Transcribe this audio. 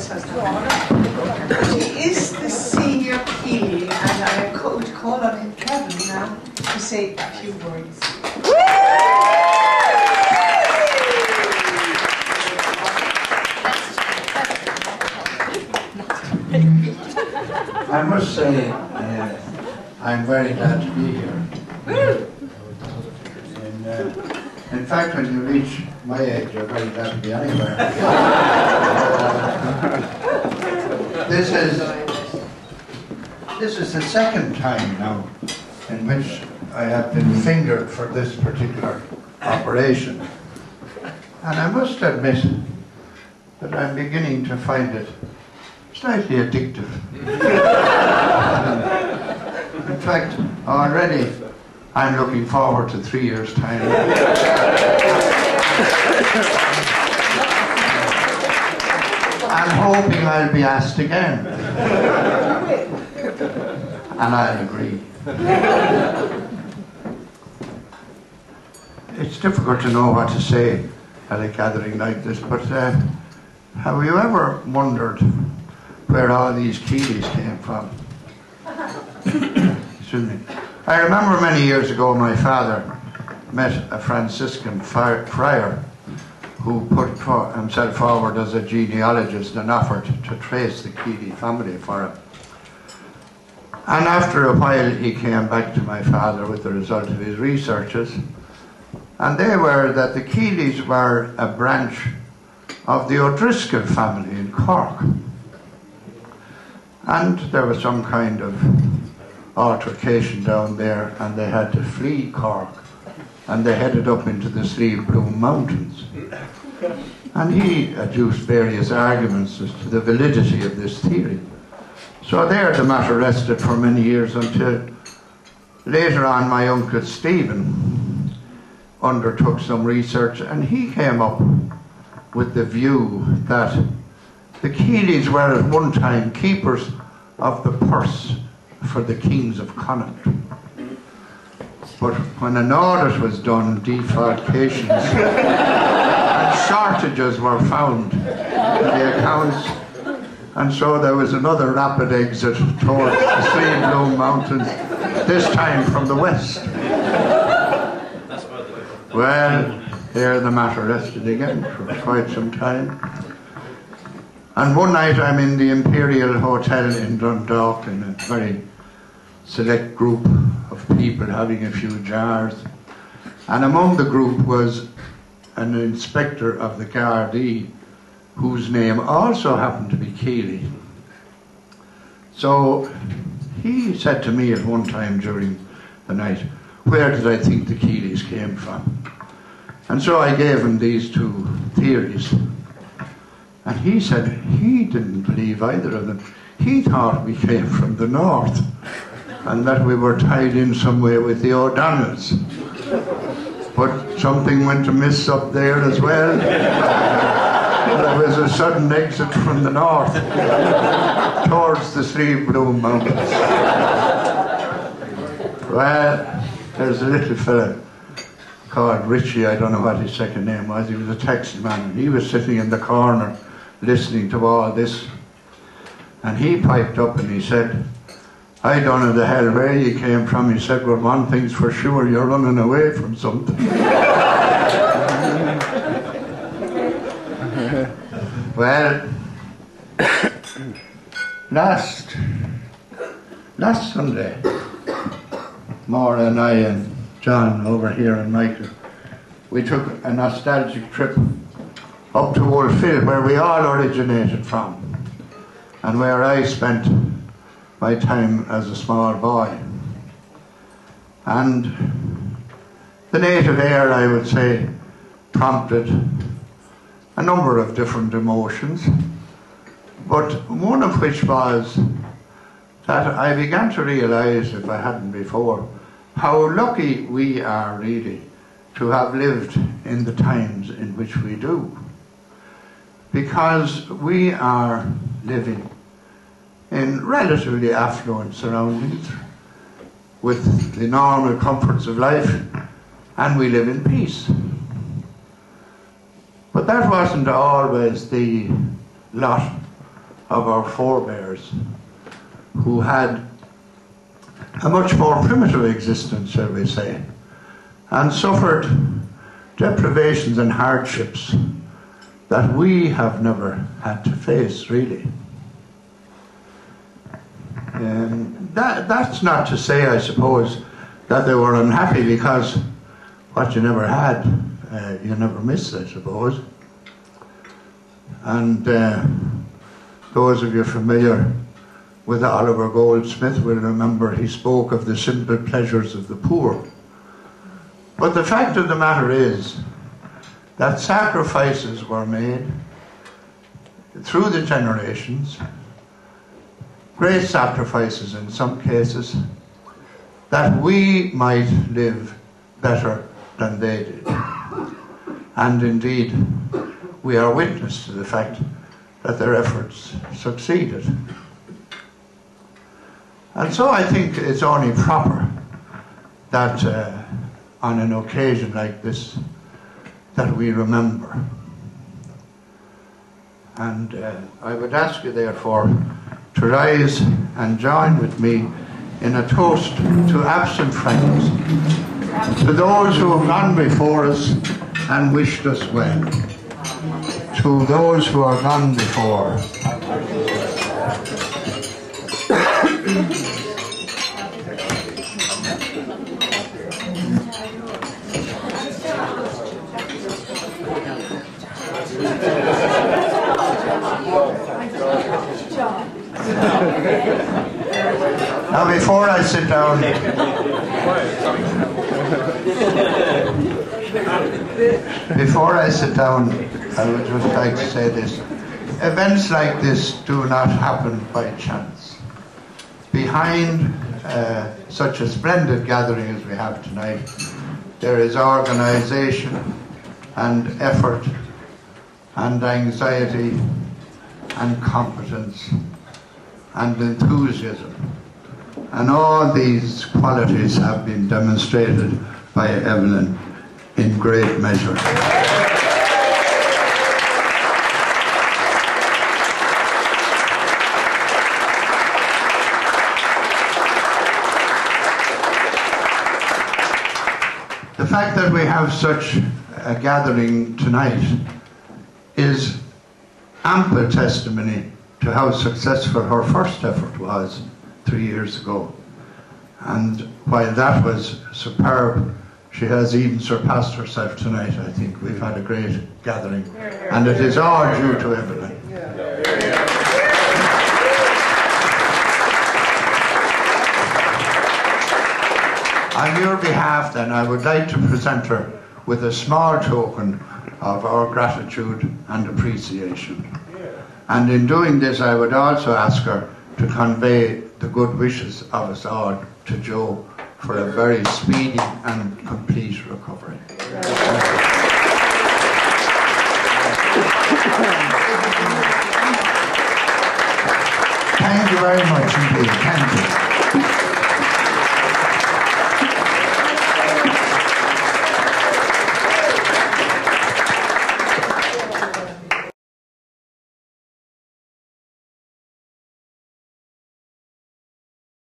Thomas has the honour. He is the senior Kealy, and I would call on him, Kevin, now to say a few words. I must say, I'm very glad to be here. In fact, when you reach my age, you're very glad to be anywhere. This is the second time now in which I have been fingered for this particular operation. And I must admit that I'm beginning to find it slightly addictive. In fact, already I'm looking forward to 3 years' time. I'm hoping I'll be asked again. And I'll agree. It's difficult to know what to say at a gathering like this, but have you ever wondered where all these Kealys came from? Excuse me. I remember many years ago my father met a Franciscan friar who put himself forward as a genealogist and offered to trace the Kealy family for him. And after a while he came back to my father with the result of his researches, and they were that the Kealys were a branch of the O'Driscoll family in Cork. And there was some kind of altercation down there, and they had to flee Cork, and they headed up into the Slieve Bloom Mountains. And he adduced various arguments as to the validity of this theory. So there the matter rested for many years, until later on my uncle Stephen undertook some research, and he came up with the view that the Kealys were at one time keepers of the purse for the kings of Connaught. But when an audit was done, defalcations and shortages were found in the accounts, and so there was another rapid exit towards the Slieve Bloom Mountains, this time from the west. Well, there the matter rested again for quite some time. And one night I'm in the Imperial Hotel in Dundalk, in a very select group of people having a few jars. And among the group was an inspector of the Gardaí, whose name also happened to be Kealy. So he said to me at one time during the night, where did I think the Kealys came from? And so I gave him these two theories. And he said he didn't believe either of them. He thought we came from the north, and that we were tied in some way with the O'Donnells. But something went amiss up there as well. There was a sudden exit from the north towards the Slieve Bloom Mountains. Well, there's a little fella called Richie, I don't know what his second name was. He was a taximan, and he was sitting in the corner listening to all this. And he piped up and he said, I don't know the hell where you came from. He said, well, one thing's for sure, you're running away from something. Well, last Sunday, Maura and I and John over here and Michael, we took a nostalgic trip up to Old Phil, where we all originated from, and where I spent my time as a small boy. And the native air, I would say, prompted a number of different emotions, but one of which was that I began to realize, if I hadn't before, how lucky we are really to have lived in the times in which we do. Because we are living in relatively affluent surroundings with the normal comforts of life, and we live in peace. But that wasn't always the lot of our forebears who had a much more primitive existence, shall we say, and suffered deprivations and hardships that we have never had to face, really. That's not to say, I suppose, that they were unhappy, because what you never had, you never missed, I suppose. And those of you familiar with Oliver Goldsmith will remember he spoke of the simple pleasures of the poor. But the fact of the matter is that sacrifices were made through the generations, great sacrifices in some cases, that we might live better than they did. And indeed, we are witness to the fact that their efforts succeeded. And so I think it's only proper that on an occasion like this, that we remember. And I would ask you therefore to rise and join with me in a toast to absent friends, to those who have gone before us and wished us well, to those who are gone before. Now, before I sit down, I would just like to say this. Events like this do not happen by chance. Behind such a splendid gathering as we have tonight, there is organisation and effort and anxiety and competence and enthusiasm. And all these qualities have been demonstrated by Evelyn in great measure. The fact that we have such a gathering tonight is ample testimony to how successful her first effort was 3 years ago. And while that was superb, she has even surpassed herself tonight. I think we've had a great gathering, and it is all due to Evelyn. On your behalf, then, I would like to present her with a small token of our gratitude and appreciation. And in doing this, I would also ask her to convey the good wishes of us all to Joe for a very speedy and complete recovery. Thank you very much indeed. Thank you.